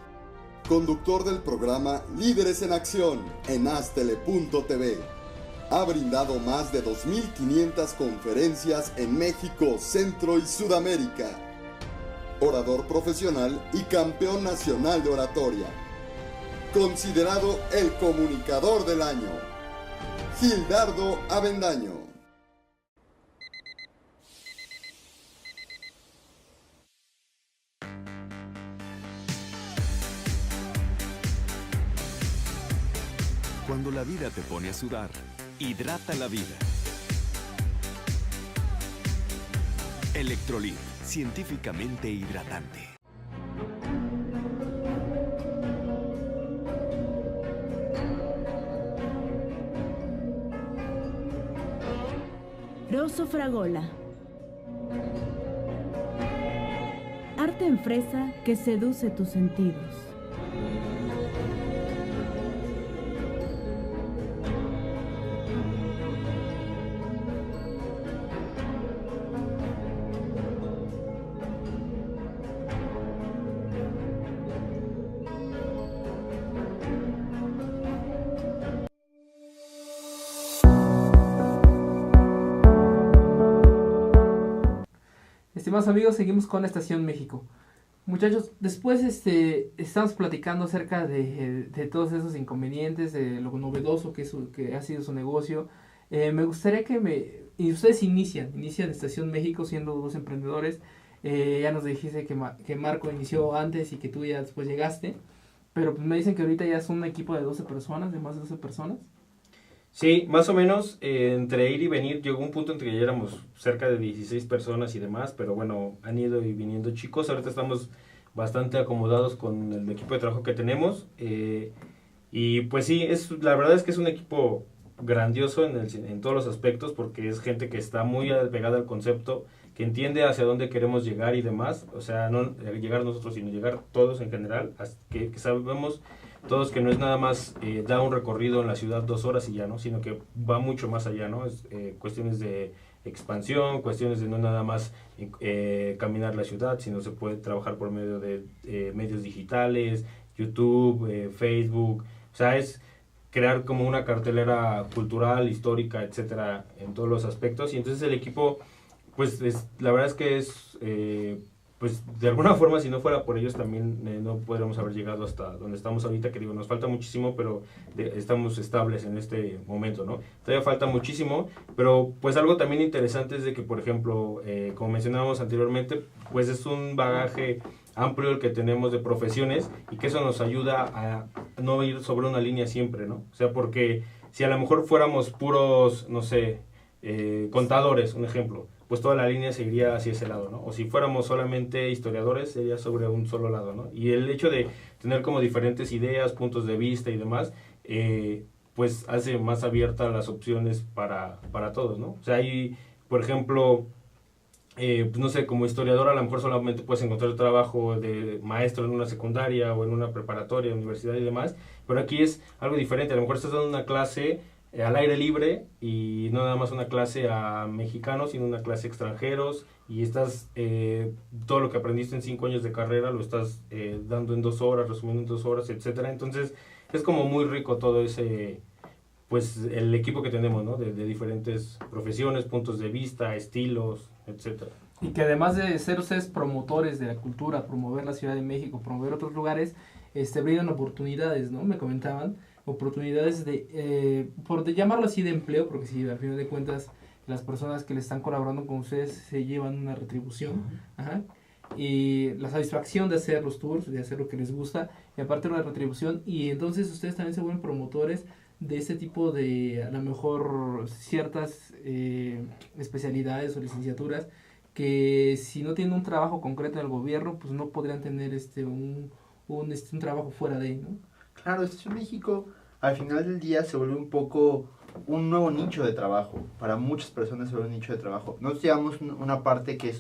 Conductor del programa Líderes en Acción en Astele.tv. Ha brindado más de 2.500 conferencias en México, Centro y Sudamérica. Orador profesional y campeón nacional de oratoria. Considerado el comunicador del año. Gildardo Avendaño. Cuando la vida te pone a sudar, hidrata la vida. Electrolit, científicamente hidratante. Rosso Fragola. Arte en fresa que seduce tus sentidos. Estimados amigos, seguimos con la Estación México. Muchachos, después estamos platicando acerca de todos esos inconvenientes, de lo novedoso que ha sido su negocio. Me gustaría y ustedes inician Estación México siendo dos emprendedores. Ya nos dijiste que Marco inició antes y que tú ya después llegaste. Pero pues me dicen que ahorita ya es un equipo de 12 personas, de más de 12 personas. Sí, más o menos, entre ir y venir, llegó un punto en que ya éramos cerca de 16 personas y demás, pero bueno, han ido y viniendo chicos. Ahorita estamos bastante acomodados con el equipo de trabajo que tenemos. Y pues sí, la verdad es que es un equipo grandioso en todos los aspectos, porque es gente que está muy pegada al concepto, que entiende hacia dónde queremos llegar y demás. O sea, no llegar nosotros, sino llegar todos en general, que sabemos todos que no es nada más dar un recorrido en la ciudad 2 horas y ya, ¿no? Sino que va mucho más allá, ¿no? Es cuestiones de expansión, cuestiones de no nada más caminar la ciudad, sino se puede trabajar por medio de medios digitales, YouTube, Facebook. O sea, es crear como una cartelera cultural, histórica, etcétera, en todos los aspectos. Y entonces el equipo, pues la verdad es que es... pues de alguna forma, si no fuera por ellos también no podríamos haber llegado hasta donde estamos ahorita, que digo, nos falta muchísimo, pero estamos estables en este momento, ¿no? Todavía falta muchísimo, pero pues algo también interesante es de que, por ejemplo, como mencionábamos anteriormente, pues es un bagaje amplio el que tenemos de profesiones y que eso nos ayuda a no ir sobre una línea siempre, ¿no? O sea, porque si a lo mejor fuéramos puros, no sé, contadores, un ejemplo, pues toda la línea seguiría hacia ese lado, ¿no? O si fuéramos solamente historiadores, sería sobre un solo lado, ¿no? Y el hecho de tener como diferentes ideas, puntos de vista y demás, pues hace más abiertas las opciones para todos, ¿no? O sea, hay, por ejemplo, pues no sé, como historiador a lo mejor solamente puedes encontrar trabajo de maestro en una secundaria o en una preparatoria, universidad y demás, pero aquí es algo diferente. A lo mejor estás dando una clase al aire libre y no nada más una clase a mexicanos, sino una clase a extranjeros, y estás todo lo que aprendiste en 5 años de carrera lo estás dando en 2 horas, resumiendo en 2 horas, etcétera. Entonces es como muy rico todo ese, pues el equipo que tenemos, ¿no? De diferentes profesiones, puntos de vista, estilos, etcétera. Y que además de ser ustedes promotores de la cultura, promover la Ciudad de México, promover otros lugares, brindan oportunidades, ¿no? Me comentaban oportunidades por llamarlo así, de empleo, porque si al final de cuentas las personas que le están colaborando con ustedes se llevan una retribución, ajá, y la satisfacción de hacer los tours, de hacer lo que les gusta, y aparte una retribución, y entonces ustedes también se vuelven promotores de este tipo de, a lo mejor, ciertas especialidades o licenciaturas que si no tienen un trabajo concreto en el gobierno, pues no podrían tener un trabajo fuera de, ¿no? Claro, Estación México al final del día se vuelve un poco un nuevo nicho de trabajo. Para muchas personas se vuelve un nicho de trabajo. Nosotros llevamos una parte que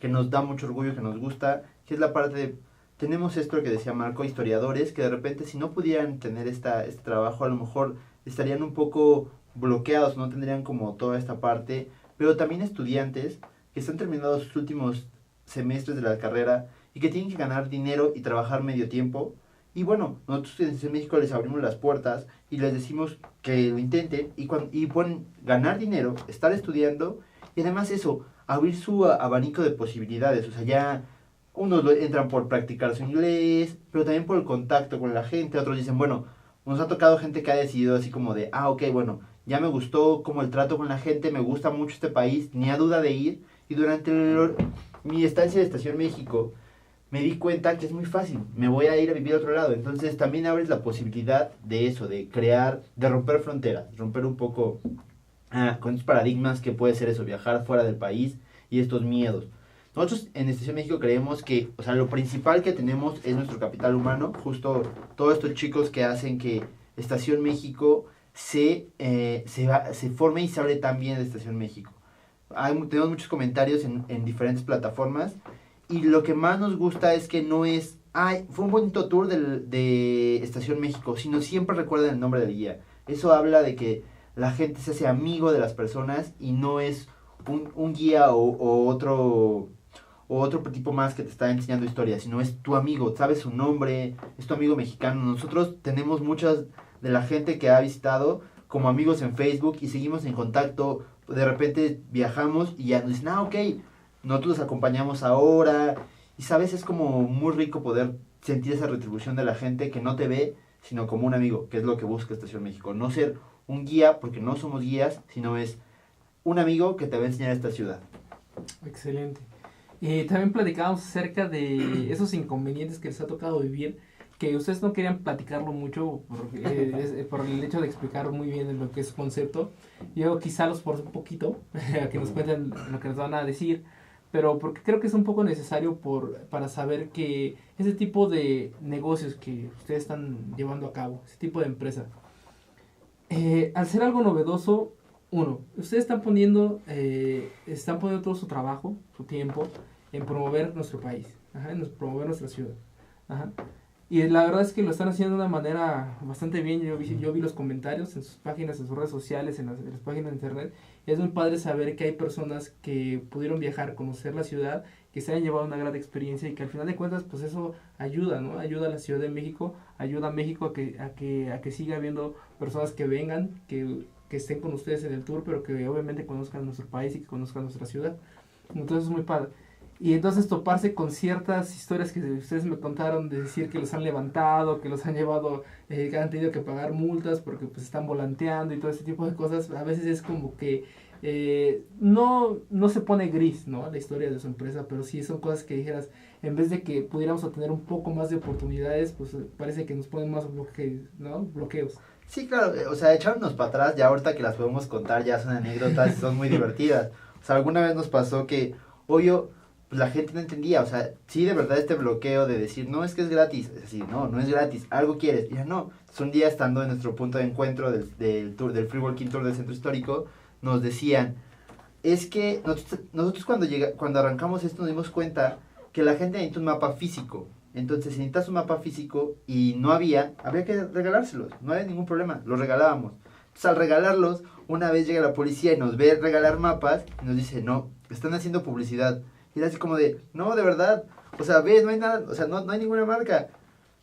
nos da mucho orgullo, que nos gusta, que es la parte de, tenemos esto que decía Marco, historiadores, que de repente si no pudieran tener este trabajo, a lo mejor estarían un poco bloqueados, no tendrían como toda esta parte, pero también estudiantes que están terminando sus últimos semestres de la carrera y que tienen que ganar dinero y trabajar medio tiempo. Y bueno, nosotros en México les abrimos las puertas y les decimos que lo intenten y pueden ganar dinero, estar estudiando y además eso, abrir su abanico de posibilidades. O sea, ya unos entran por practicar su inglés, pero también por el contacto con la gente. Otros dicen, bueno, nos ha tocado gente que ha decidido así como de, ok, bueno, ya me gustó como el trato con la gente, me gusta mucho este país, tenía duda de ir. Y durante mi estancia de Estación México, me di cuenta que es muy fácil, me voy a ir a vivir a otro lado. Entonces también abres la posibilidad de eso, de crear, de romper fronteras, romper un poco con estos paradigmas que puede ser eso, viajar fuera del país y estos miedos. Nosotros en Estación México creemos que, o sea, lo principal que tenemos es nuestro capital humano, justo todos estos chicos que hacen que Estación México se forme y se hable tan bien de Estación México. Tenemos muchos comentarios en diferentes plataformas y lo que más nos gusta es que no es, fue un bonito tour de Estación México, sino siempre recuerdan el nombre del guía. Eso habla de que la gente se hace amigo de las personas y no es un guía o otro tipo más que te está enseñando historia, sino es tu amigo, sabes su nombre, es tu amigo mexicano. Nosotros tenemos muchas de la gente que ha visitado como amigos en Facebook y seguimos en contacto. De repente viajamos y ya nos dicen, ok, nosotros los acompañamos ahora. Y sabes, es como muy rico poder sentir esa retribución de la gente que no te ve, sino como un amigo, que es lo que busca Estación México. No ser un guía, porque no somos guías, sino es un amigo que te va a enseñar esta ciudad. Excelente. También platicábamos acerca de esos inconvenientes que les ha tocado vivir, que ustedes no querían platicarlo mucho por el hecho de explicar muy bien lo que es su concepto. Yo quizá los force un poquito a que nos cuenten lo que nos van a decir, pero porque creo que es un poco necesario para saber que ese tipo de negocios que ustedes están llevando a cabo, ese tipo de empresa, al ser algo novedoso, ustedes están poniendo todo su trabajo, su tiempo, en promover nuestro país, en promover nuestra ciudad. Y la verdad es que lo están haciendo de una manera bastante bien. Yo vi los comentarios en sus páginas, en sus redes sociales, en las páginas de internet. Es muy padre saber que hay personas que pudieron viajar, conocer la ciudad, que se han llevado una gran experiencia y que al final de cuentas pues eso ayuda, ¿no? Ayuda a la Ciudad de México, ayuda a México a que siga habiendo personas que vengan, que estén con ustedes en el tour, pero que obviamente conozcan nuestro país y que conozcan nuestra ciudad. Entonces es muy padre. Y entonces toparse con ciertas historias que ustedes me contaron, de decir que los han levantado, que los han llevado, que han tenido que pagar multas porque pues están volanteando y todo ese tipo de cosas, a veces es como que no se pone gris, ¿no? La historia de su empresa, pero sí son cosas que dijeras, en vez de que pudiéramos obtener un poco más de oportunidades, pues parece que nos ponen más bloqueos. Sí, claro, o sea, echándonos para atrás, ya ahorita que las podemos contar, ya son anécdotas y son muy divertidas. O sea, alguna vez nos pasó que, obvio, pues la gente no entendía, o sea, sí, de verdad este bloqueo de decir, no, es que es gratis, es decir, no es gratis, algo quieres, y ya no. Entonces, un día estando en nuestro punto de encuentro del tour, del Free Walking Tour del Centro Histórico, nos decían, es que nosotros cuando arrancamos esto nos dimos cuenta que la gente necesita un mapa físico. Entonces, si necesitas un mapa físico y no había que regalárselos, no había ningún problema, los regalábamos. Entonces, al regalarlos, una vez llega la policía y nos ve regalar mapas y nos dice, no, están haciendo publicidad. Y era así como de, no, de verdad, o sea, ve, no hay nada, o sea, no hay ninguna marca.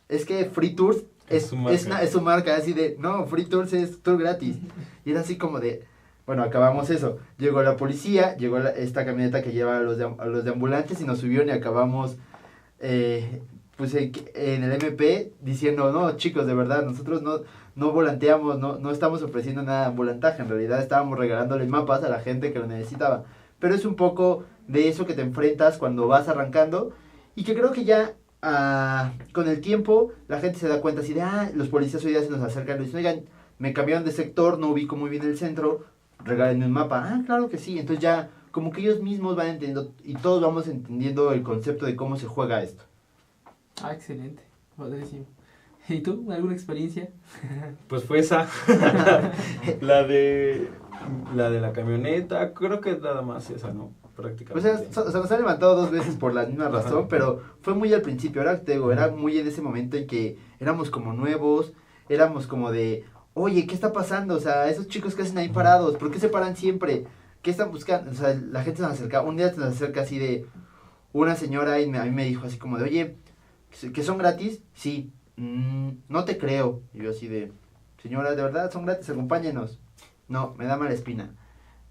Es que Free Tours es su marca, así de, no, Free Tours es tour gratis. Y era así como de, bueno, acabamos eso. Llegó la policía, llegó esta camioneta que lleva a los de ambulantes y nos subieron y acabamos pues en el MP diciendo, no, chicos, de verdad, nosotros no volanteamos, no estamos ofreciendo nada en volantaje, en realidad estábamos regalándole mapas a la gente que lo necesitaba. Pero es un poco de eso que te enfrentas cuando vas arrancando y que creo que ya con el tiempo la gente se da cuenta así de, los policías hoy día se nos acercan y dicen, oigan, me cambiaron de sector, no ubico muy bien el centro, regálenme un mapa. Claro que sí. Entonces ya como que ellos mismos van entendiendo y todos vamos entendiendo el concepto de cómo se juega esto. Excelente, padrísimo. ¿Y tú, alguna experiencia? Pues fue esa, la de la camioneta, creo que nada más esa, ¿no? Prácticamente. O sea, nos han levantado 2 veces por la misma razón, pero fue muy al principio, ahora te digo, era muy en ese momento en que éramos como nuevos, éramos como de, oye, ¿qué está pasando? O sea, esos chicos que hacen ahí parados, ¿por qué se paran siempre? ¿Qué están buscando? O sea, la gente se nos acerca, un día se nos acerca así de una señora y a mí me dijo así como de, oye, ¿que son gratis? Sí. No te creo. Y yo así de, señora, ¿de verdad son gratis? Acompáñenos. No, me da mala espina.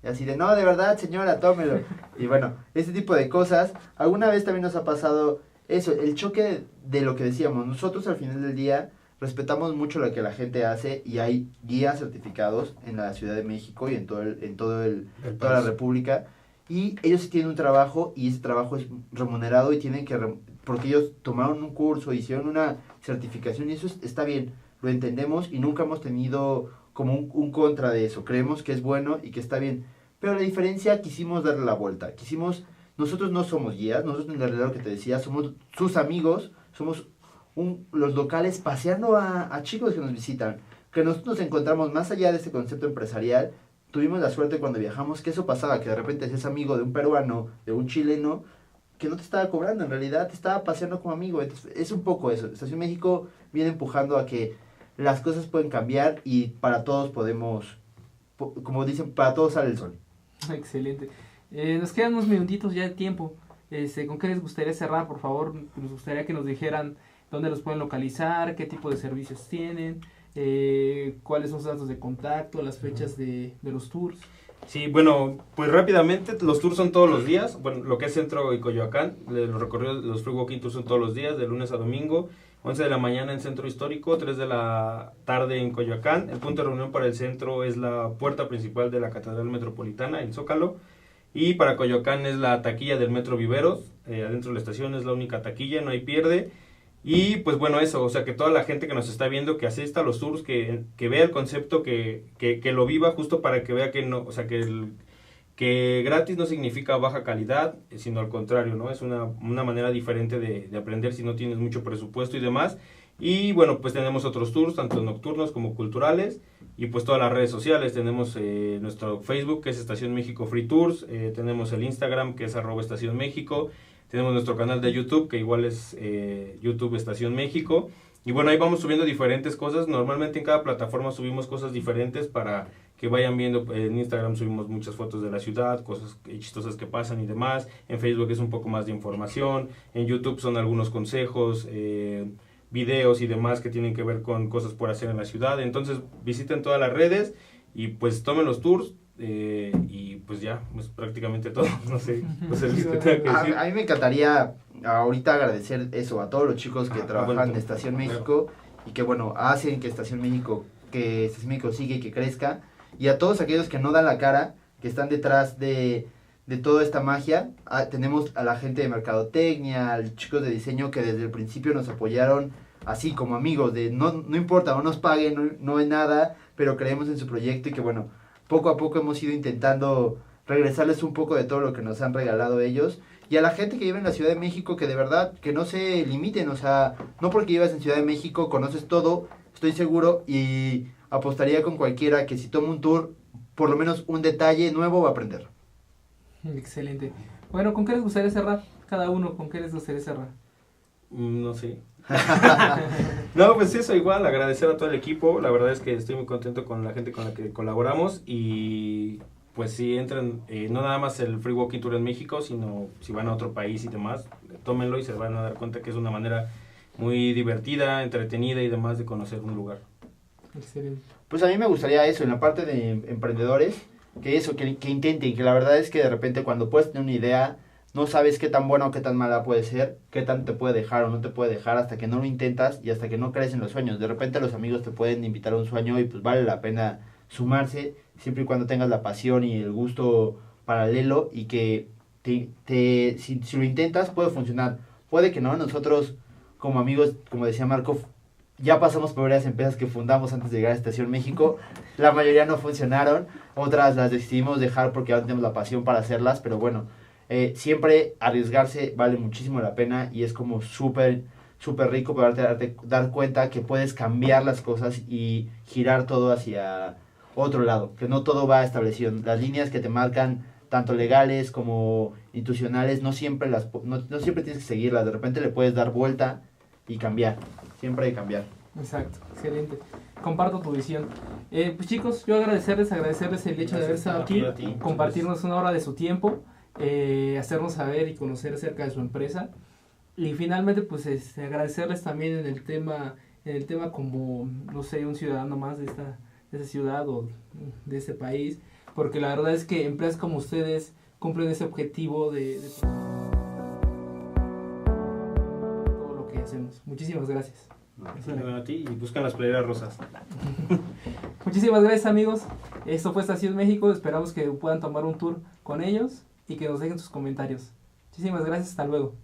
Y así de, no, de verdad, señora, tómelo. Y bueno, este tipo de cosas. Alguna vez también nos ha pasado eso, el choque de lo que decíamos. Nosotros al final del día respetamos mucho lo que la gente hace y hay guías certificados en la Ciudad de México y en toda la República. Y ellos sí tienen un trabajo y ese trabajo es remunerado y tienen que porque ellos tomaron un curso, hicieron una certificación y eso está bien, lo entendemos y nunca hemos tenido como un contra de eso, creemos que es bueno y que está bien, pero la diferencia quisimos darle la vuelta, nosotros no somos guías, nosotros en realidad lo que te decía, somos sus amigos, somos los locales paseando a chicos que nos visitan, que nosotros nos encontramos más allá de ese concepto empresarial, tuvimos la suerte cuando viajamos que eso pasaba, que de repente seas amigo de un peruano, de un chileno, que no te estaba cobrando, en realidad te estaba paseando como amigo. Entonces, es un poco eso. Estación México viene empujando a que las cosas pueden cambiar y para todos podemos, como dicen, para todos sale el sol. Excelente. Nos quedan unos minutitos ya de tiempo. ¿Con qué les gustaría cerrar? Por favor, nos gustaría que nos dijeran dónde los pueden localizar, qué tipo de servicios tienen, cuáles son sus datos de contacto, las fechas de los tours. Sí, bueno, pues rápidamente, los tours son todos los días, bueno, lo que es Centro y Coyoacán, los recorridos, los free walking tours son todos los días, de lunes a domingo, 11 de la mañana en Centro Histórico, 3 de la tarde en Coyoacán, el punto de reunión para el centro es la puerta principal de la Catedral Metropolitana, el Zócalo, y para Coyoacán es la taquilla del Metro Viveros, adentro de la estación es la única taquilla, no hay pierde. Y pues bueno, eso, o sea, que toda la gente que nos está viendo, que asista a los tours, que vea el concepto, que lo viva justo para que vea que no, o sea, que gratis no significa baja calidad, sino al contrario, ¿no? Es una manera diferente de aprender si no tienes mucho presupuesto y demás. Y bueno, pues tenemos otros tours, tanto nocturnos como culturales, y pues todas las redes sociales, tenemos nuestro Facebook, que es Estación México Free Tours, tenemos el Instagram, que es @Estación México, tenemos nuestro canal de YouTube, que igual es YouTube Estación México. Y bueno, ahí vamos subiendo diferentes cosas. Normalmente en cada plataforma subimos cosas diferentes para que vayan viendo. En Instagram subimos muchas fotos de la ciudad, cosas chistosas que pasan y demás. En Facebook es un poco más de información. En YouTube son algunos consejos, videos y demás que tienen que ver con cosas por hacer en la ciudad. Entonces visiten todas las redes y pues tomen los tours. Y pues ya, pues prácticamente todo, no sé qué tenga que decir. A mí me encantaría ahorita agradecer eso a todos los chicos que trabajan en Estación México, claro, y que bueno, hacen que Estación México siga y que crezca, y a todos aquellos que no dan la cara, que están detrás de toda esta magia. Tenemos a la gente de mercadotecnia, a los chicos de diseño que desde el principio nos apoyaron así como amigos, de no importa, no nos paguen, no hay nada, pero creemos en su proyecto y que bueno, poco a poco hemos ido intentando regresarles un poco de todo lo que nos han regalado ellos. Y a la gente que vive en la Ciudad de México, que de verdad, que no se limiten, o sea, no porque vivas en Ciudad de México, conoces todo, estoy seguro, y apostaría con cualquiera que si toma un tour, por lo menos un detalle nuevo va a aprender. Excelente. Bueno, ¿con qué les gustaría cerrar? Cada uno, ¿con qué les gustaría cerrar? No sé. No, pues eso, igual, agradecer a todo el equipo. La verdad es que estoy muy contento con la gente con la que colaboramos. Y pues si entran, no nada más el Free Walking Tour en México, sino si van a otro país y demás, tómenlo y se van a dar cuenta que es una manera muy divertida, entretenida y demás de conocer un lugar. Excelente. Pues a mí me gustaría eso, en la parte de emprendedores, que intenten, que la verdad es que de repente cuando puedes tener una idea, no sabes qué tan buena o qué tan mala puede ser, qué tan te puede dejar o no te puede dejar hasta que no lo intentas y hasta que no crees en los sueños. De repente los amigos te pueden invitar a un sueño y pues vale la pena sumarse, siempre y cuando tengas la pasión y el gusto paralelo y que si lo intentas puede funcionar. Puede que no, nosotros como amigos, como decía Marco, ya pasamos por varias empresas que fundamos antes de llegar a Estación México. La mayoría no funcionaron, otras las decidimos dejar porque ya no tenemos la pasión para hacerlas, pero bueno, siempre arriesgarse vale muchísimo la pena y es como súper rico poderte dar cuenta que puedes cambiar las cosas y girar todo hacia otro lado, que no todo va establecido. Las líneas que te marcan, tanto legales como institucionales, no siempre tienes que seguirlas, de repente le puedes dar vuelta y cambiar, siempre hay que cambiar. Exacto, excelente. Comparto tu visión. Pues chicos, yo agradecerles el hecho de haber estado aquí, compartirnos una hora de su tiempo, hacernos saber y conocer acerca de su empresa. Y finalmente, pues agradecerles también en el tema como, no sé, un ciudadano más de esta ciudad o de este país, porque la verdad es que empresas como ustedes cumplen ese objetivo de todo lo que hacemos. Muchísimas gracias. A ti y buscan las playeras rosas. Muchísimas gracias, amigos. Esto fue Estación México. Esperamos que puedan tomar un tour con ellos y que nos dejen sus comentarios. Muchísimas gracias. Hasta luego.